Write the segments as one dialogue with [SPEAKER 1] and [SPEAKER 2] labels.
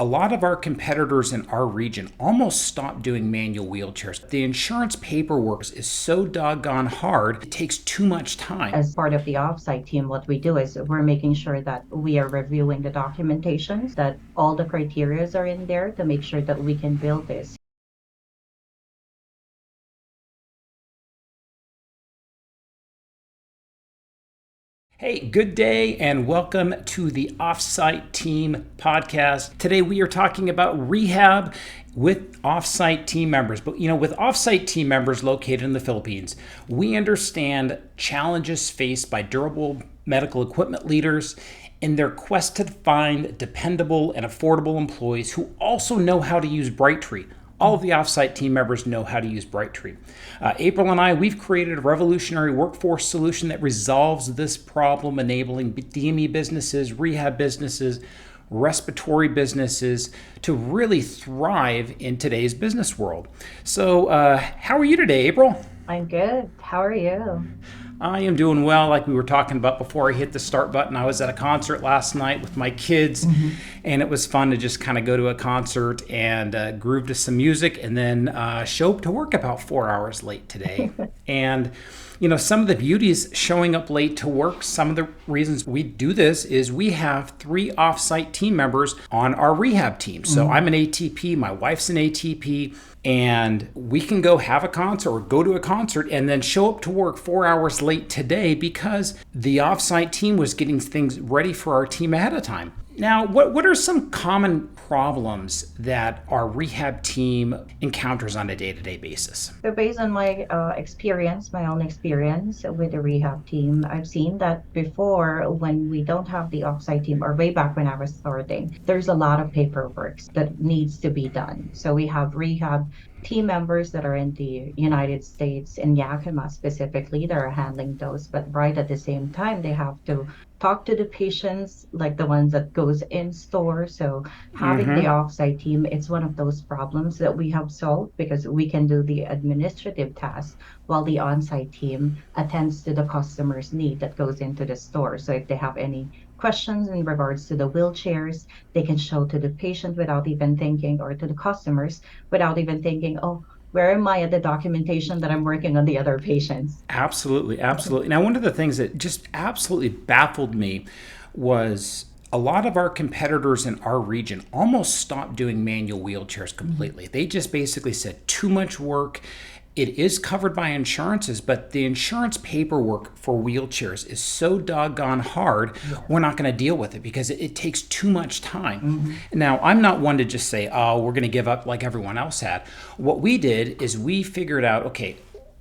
[SPEAKER 1] A lot of our competitors in our region almost stopped doing manual wheelchairs. The insurance paperwork is so doggone hard, it takes too much time.
[SPEAKER 2] As part of the offsite team, what we do is we're making sure that we are reviewing the documentations, that all the criterias are in there to make sure that we can build this.
[SPEAKER 1] Hey, good day and welcome to the Offsite Team podcast. Today we are talking about rehab with offsite team members. But with offsite team members located in the Philippines, we understand challenges faced by durable medical equipment leaders in their quest to find dependable and affordable employees who also know how to use Brightree. All of the offsite team members know how to use Brightree. April and I, we've created a revolutionary workforce solution that resolves this problem, enabling DME businesses, rehab businesses, respiratory businesses to really thrive in today's business world. So how are you today, April?
[SPEAKER 2] I'm good. How are you?
[SPEAKER 1] I am doing well. Like we were talking about before I hit the start button, I was at a concert last night with my kids, and it was fun to just kind of go to a concert and groove to some music and then show up to work about 4 hours late today. And some of the beauties showing up late to work, some of the reasons we do this is we have 3 offsite team members on our rehab team. So I'm an ATP, my wife's an ATP, and we can go have a concert or go to a concert and then show up to work 4 hours late today because the offsite team was getting things ready for our team ahead of time. Now, what are some common problems that our rehab team encounters on a day-to-day basis?
[SPEAKER 2] So based on my experience, my own experience with the rehab team, I've seen that before when we don't have the offsite team, or way back when I was starting, there's a lot of paperwork that needs to be done. So we have rehab team members that are in the United States, in Yakima specifically, that are handling those. But right at the same time, they have to talk to the patients, like the ones that goes in store. So having the offsite team, it's one of those problems that we have solved because we can do the administrative tasks while the on-site team attends to the customer's need that goes into the store. So if they have any questions in regards to the wheelchairs, they can show to the patient without even thinking, or to the customers without even thinking, oh, where am I at the documentation that I'm working on the other patients?
[SPEAKER 1] Absolutely, absolutely. Now, one of the things that just absolutely baffled me was a lot of our competitors in our region almost stopped doing manual wheelchairs completely. They just basically said too much work. It is covered by insurances, but the insurance paperwork for wheelchairs is so doggone hard, we're not going to deal with it because it takes too much time. Now, I'm not one to just say, oh, we're going to give up like everyone else had. What we did is we figured out, okay,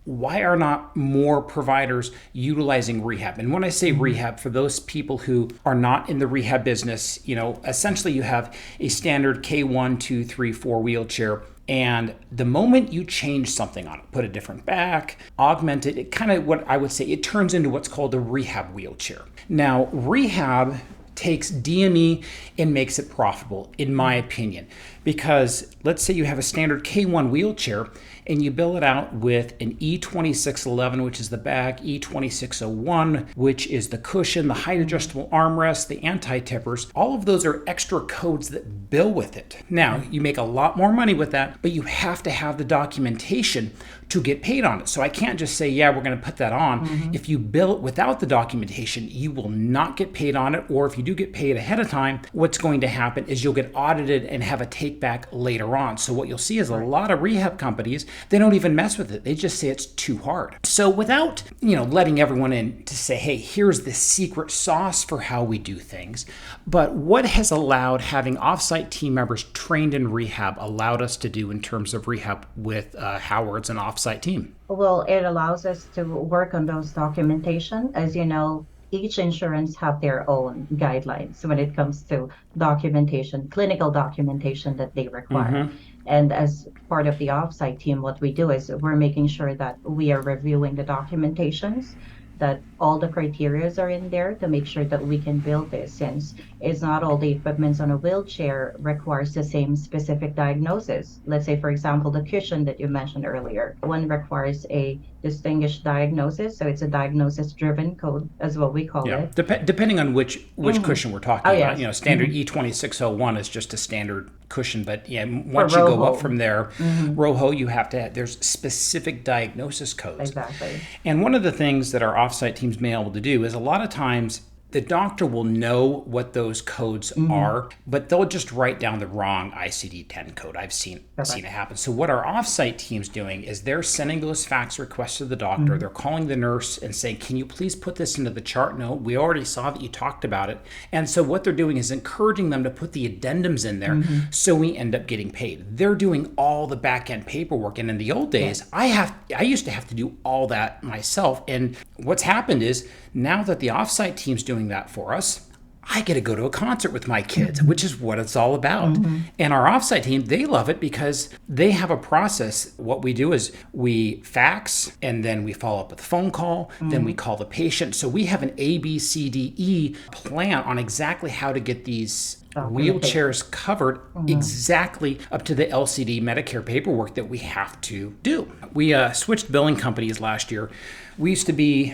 [SPEAKER 1] why are not more providers utilizing rehab? And when I say rehab, for those people who are not in the rehab business, essentially you have a standard K1, 2, 3, 4 wheelchair. And the moment you change something on it, put a different back, augment it, it kind of, what I would say, it turns into what's called a rehab wheelchair. Now, rehab takes DME and makes it profitable, in my opinion. Because let's say you have a standard K1 wheelchair and you bill it out with an E2611, which is the back, E2601, which is the cushion, the height adjustable armrest, the anti-tippers. All of those are extra codes that bill with it. Now, you make a lot more money with that, but you have to have the documentation to get paid on it. So I can't just say, yeah, we're going to put that on. If you bill it without the documentation, you will not get paid on it. Or if you do get paid ahead of time, what's going to happen is you'll get audited and have a take back later on. So what you'll see is a lot of rehab companies, they don't even mess with it. They just say it's too hard. So without, letting everyone in to say, hey, here's the secret sauce for how we do things. But what has allowed having offsite team members trained in rehab allowed us to do in terms of rehab with Howard's and offsite team?
[SPEAKER 2] Well, it allows us to work on those documentation. As you know, each insurance have their own guidelines when it comes to documentation, clinical documentation that they require. And as part of the offsite team, what we do is we're making sure that we are reviewing the documentations, that all the criterias are in there to make sure that we can build this, since it's not all the equipments on a wheelchair requires the same specific diagnosis. Let's say, for example, the cushion that you mentioned earlier, one requires a distinguished diagnosis. So it's a diagnosis-driven code, as what we call
[SPEAKER 1] Yeah,
[SPEAKER 2] it.
[SPEAKER 1] depending on which cushion we're
[SPEAKER 2] Oh,
[SPEAKER 1] talking about.
[SPEAKER 2] yes.
[SPEAKER 1] Standard E2601 is just a standard cushion, but yeah,
[SPEAKER 2] For
[SPEAKER 1] once you go up
[SPEAKER 2] Rojo.
[SPEAKER 1] from there, Rojo, you have to there's specific diagnosis codes.
[SPEAKER 2] Exactly.
[SPEAKER 1] And one of the things that our offsite team's been able to do is a lot of times the doctor will know what those codes are, but they'll just write down the wrong ICD-10 code. I've seen it happen. So what our offsite team's doing is they're sending those fax requests to the doctor. They're calling the nurse and saying, can you please put this into the chart note? We already saw that you talked about it. And so what they're doing is encouraging them to put the addendums in there so we end up getting paid. They're doing all the back-end paperwork. And in the old days, I used to have to do all that myself. And what's happened is now that the offsite team's doing that for us, I get to go to a concert with my kids, which is what it's all about. And our offsite team, they love it because they have a process. What we do is we fax and then we follow up with a phone call, then we call the patient. So we have an ABCDE plan on exactly how to get these wheelchairs covered exactly up to the LCD Medicare paperwork that we have to do. We switched billing companies last year. We used to be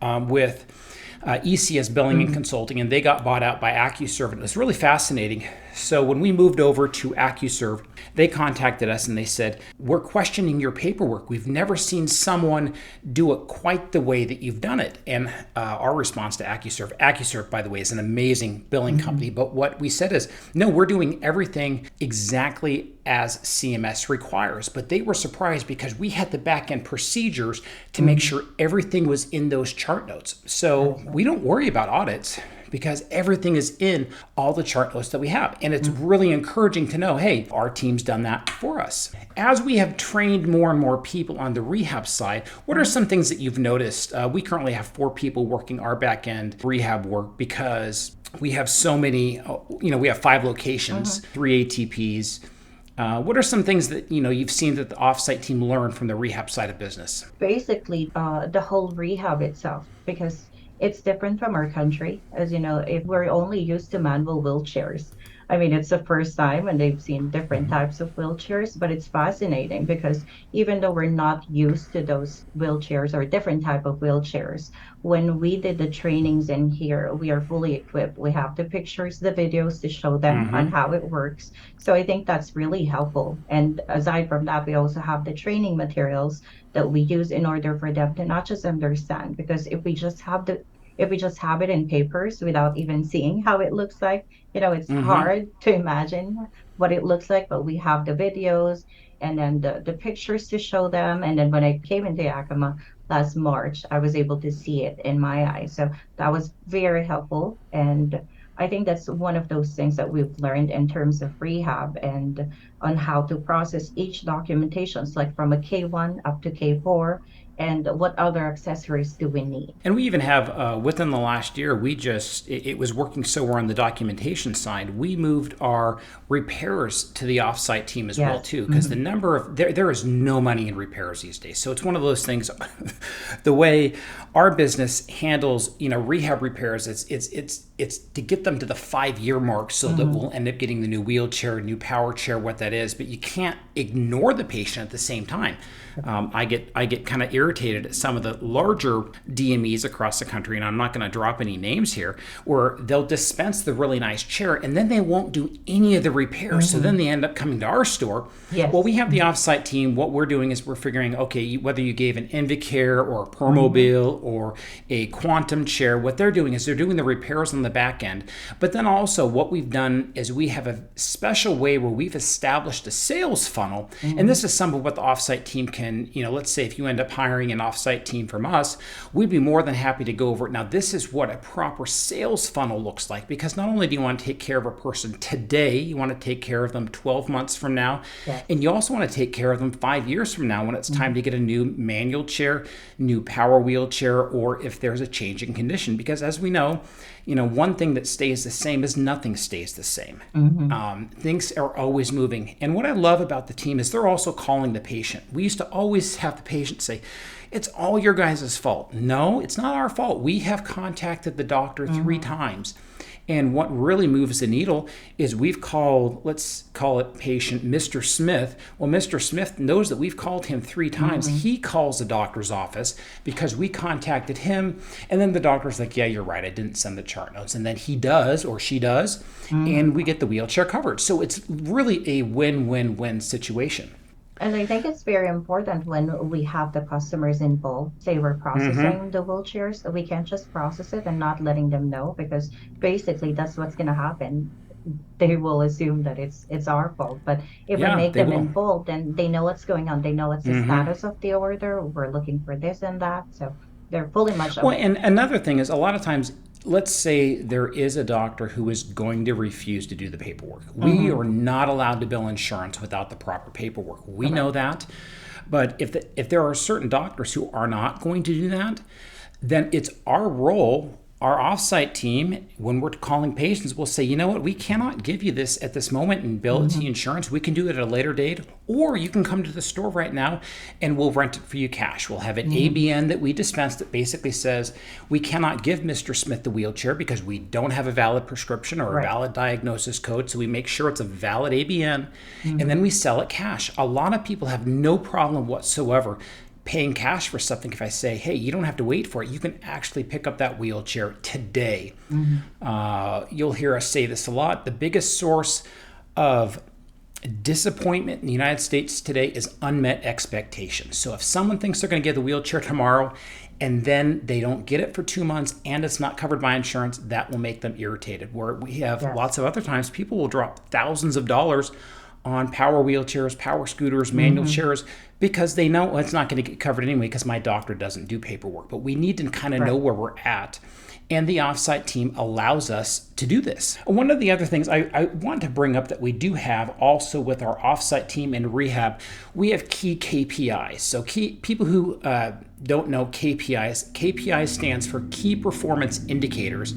[SPEAKER 1] with ECS Billing and Consulting, and they got bought out by AccuServe. And it was really fascinating. So when we moved over to AccuServe, they contacted us and they said, we're questioning your paperwork. We've never seen someone do it quite the way that you've done it. And our response to AccuServe, by the way, is an amazing billing company. But what we said is, no, we're doing everything exactly as CMS requires. But they were surprised because we had the back-end procedures to make sure everything was in those chart notes. So we don't worry about audits because everything is in all the chart notes that we have. And it's really encouraging to know, hey, our team's done that for us. As we have trained more and more people on the rehab side, what are some things that you've noticed? We currently have 4 people working our back-end rehab work because we have so many, we have 5 locations, 3 ATPs. What are some things that you've seen that the offsite team learned from the rehab side of business?
[SPEAKER 2] Basically, the whole rehab itself, because it's different from our country. As you know, if we're only used to manual wheelchairs, I mean, it's the first time and they've seen different types of wheelchairs, but it's fascinating because even though we're not used to those wheelchairs or different type of wheelchairs, when we did the trainings in here, we are fully equipped. We have the pictures, the videos to show them on how it works. So I think that's really helpful. And aside from that, we also have the training materials that we use in order for them to not just understand, because if we just have it in papers without even seeing how it looks like, it's hard to imagine what it looks like, but we have the videos and then the pictures to show them. And then when I came into Yakima last March, I was able to see it in my eyes. So that was very helpful. And I think that's one of those things that we've learned in terms of rehab and on how to process each documentations, like from a K1 up to K4, and what other accessories do we need.
[SPEAKER 1] And we even have, within the last year, it was working so well on the documentation side, we moved our repairs to the offsite team as well, too, because the number of, there is no money in repairs these days. So it's one of those things, the way our business handles, rehab repairs, it's to get them to the 5-year mark so that we'll end up getting the new wheelchair, new power chair, what that is, but you can't ignore the patient at the same time. I get kind of irritated at some of the larger DMEs across the country, and I'm not going to drop any names here, where they'll dispense the really nice chair and then they won't do any of the repairs. So then they end up coming to our store.
[SPEAKER 2] Yes.
[SPEAKER 1] Well, we have the offsite team. What we're doing is we're figuring, okay, whether you gave an Invicare or a Permobil or a Quantum chair, what they're doing is they're doing the repairs on the back end. But then also what we've done is we have a special way where we've established a sales funnel. And this is some of what the offsite team can, let's say if you end up hiring an offsite team from us, we'd be more than happy to go over it. Now, this is what a proper sales funnel looks like, because not only do you want to take care of a person today, you want to take care of them 12 months from now, and you also want to take care of them 5 years from now when it's time to get a new manual chair, new power wheelchair, or if there's a change in condition. Because as we know, one thing that stays the same is nothing stays the same. Things are always moving. And what I love about the team is they're also calling the patient. We used to always have the patient say, it's all your guys' fault. No, it's not our fault. We have contacted the doctor 3 times. And what really moves the needle is we've called, let's call it patient Mr. Smith. Well, Mr. Smith knows that we've called him 3 times. He calls the doctor's office because we contacted him. And then the doctor's like, yeah, you're right, I didn't send the chart notes. And then he does, or she does, and we get the wheelchair covered. So it's really a win-win-win situation.
[SPEAKER 2] And I think it's very important when we have the customers involved, say we're processing the wheelchairs, we can't just process it and not letting them know, because basically that's what's going to happen. They will assume that it's our fault. But if we make them involved, then they know what's going on. They know what's the status of the order. We're looking for this and that. So they're fully much.
[SPEAKER 1] Well, and another thing is, a lot of times, let's say there is a doctor who is going to refuse to do the paperwork. We are not allowed to bill insurance without the proper paperwork. We know that. But if there are certain doctors who are not going to do that, then it's our role, our offsite team, when we're calling patients, will say, you know what, we cannot give you this at this moment and bill it to the insurance. We can do it at a later date, or you can come to the store right now and we'll rent it for you cash. We'll have an ABN that we dispense that basically says we cannot give Mr. Smith the wheelchair because we don't have a valid prescription or a valid diagnosis code. So we make sure it's a valid ABN, and then we sell it cash. A lot of people have no problem whatsoever paying cash for something. If I say, hey, you don't have to wait for it, you can actually pick up that wheelchair today. You'll hear us say this a lot. The biggest source of disappointment in the United States today is unmet expectations. So if someone thinks they're going to get the wheelchair tomorrow and then they don't get it for 2 months and it's not covered by insurance, that will make them irritated. Where we have lots of other times, people will drop thousands of dollars on power wheelchairs, power scooters, manual chairs, because they know it's not going to get covered anyway because my doctor doesn't do paperwork. But we need to kind of know where we're at. And the offsite team allows us to do this. One of the other things I want to bring up that we do have also with our offsite team in rehab, we have key KPIs. So people who don't know KPIs stands for key performance indicators.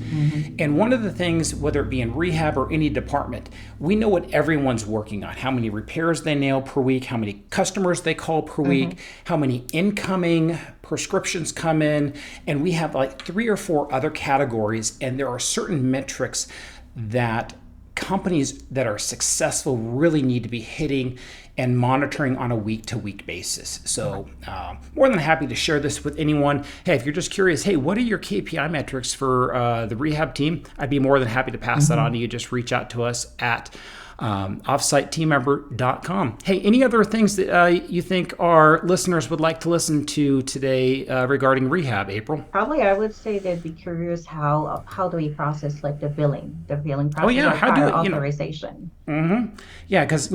[SPEAKER 1] And one of the things, whether it be in rehab or any department, we know what everyone's working on, how many repairs they nail per week, how many customers they call per week, how many incoming prescriptions come in, and we have like 3 or 4 other categories, and there are certain metrics that companies that are successful really need to be hitting and monitoring on a week-to-week basis. So more than happy to share this with anyone. Hey, if you're just curious, hey, what are your KPI metrics for the rehab team? I'd be more than happy to pass that on to you. Just reach out to us at offsiteteammember.com. Hey, any other things that you think our listeners would like to listen to today regarding rehab, April?
[SPEAKER 2] Probably I would say they'd be curious how do we process like the billing process,
[SPEAKER 1] how do
[SPEAKER 2] authorization.
[SPEAKER 1] Yeah, because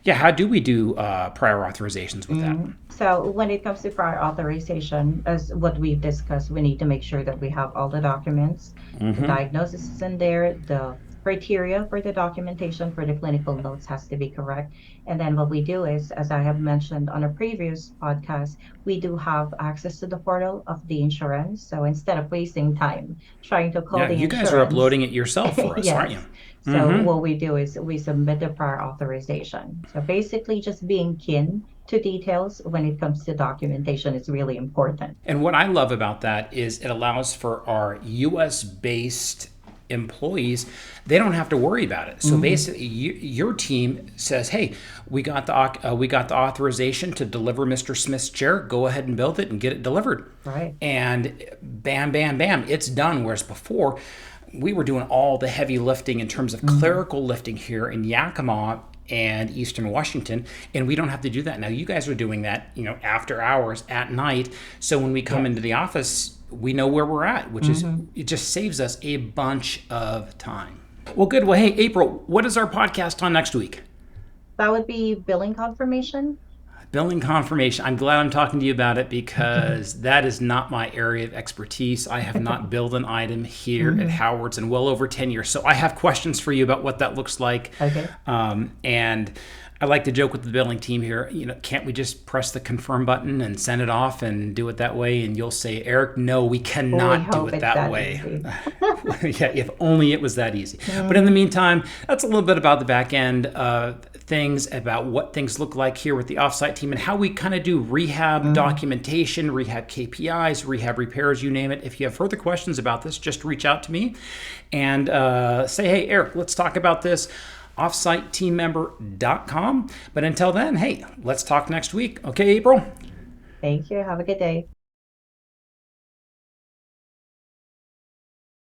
[SPEAKER 1] how do we do prior authorizations with that?
[SPEAKER 2] So when it comes to prior authorization, as what we've discussed, we need to make sure that we have all the documents, the diagnosis is in there, the criteria for the documentation for the clinical notes has to be correct. And then what we do is, as I have mentioned on a previous podcast, we do have access to the portal of the insurance. So instead of wasting time trying to call the insurance.
[SPEAKER 1] You guys are uploading it yourself for us, aren't you?
[SPEAKER 2] So what we do is we submit the prior authorization. So basically just being keen to details when it comes to documentation is really important.
[SPEAKER 1] And what I love about that is it allows for our US-based employees, they don't have to worry about it. So basically, your team says, "Hey, we got the authorization to deliver Mr. Smith's chair. Go ahead and build it and get it delivered."
[SPEAKER 2] Right.
[SPEAKER 1] And bam, bam, bam, it's done. Whereas before, we were doing all the heavy lifting in terms of clerical lifting here in Yakima and Eastern Washington, and we don't have to do that now. You guys are doing that, after hours at night. So when we come into the office, we know where we're at, which is, it just saves us a bunch of time. Well, good. Well, hey, April, what is our podcast on next week?
[SPEAKER 2] That would be billing confirmation.
[SPEAKER 1] Billing confirmation. I'm glad I'm talking to you about it because that is not my area of expertise. I have not billed an item here at Howard's in well over 10 years. So I have questions for you about what that looks like.
[SPEAKER 2] Okay.
[SPEAKER 1] And I like to joke with the billing team here, can't we just press the confirm button and send it off and do it that way? And you'll say, Eric, no, we
[SPEAKER 2] We
[SPEAKER 1] cannot do
[SPEAKER 2] hope
[SPEAKER 1] it
[SPEAKER 2] it's
[SPEAKER 1] that
[SPEAKER 2] that
[SPEAKER 1] way.
[SPEAKER 2] easy.
[SPEAKER 1] Yeah, if only it was that easy. But in the meantime, that's a little bit about the back end things, about what things look like here with the Offsite team and how we kind of do rehab documentation, rehab KPIs, rehab repairs, you name it. If you have further questions about this, just reach out to me and say, hey, Eric, let's talk about this. Offsiteteammember.com. But until then, hey, let's talk next week. Okay, April?
[SPEAKER 2] Thank you. Have a good day.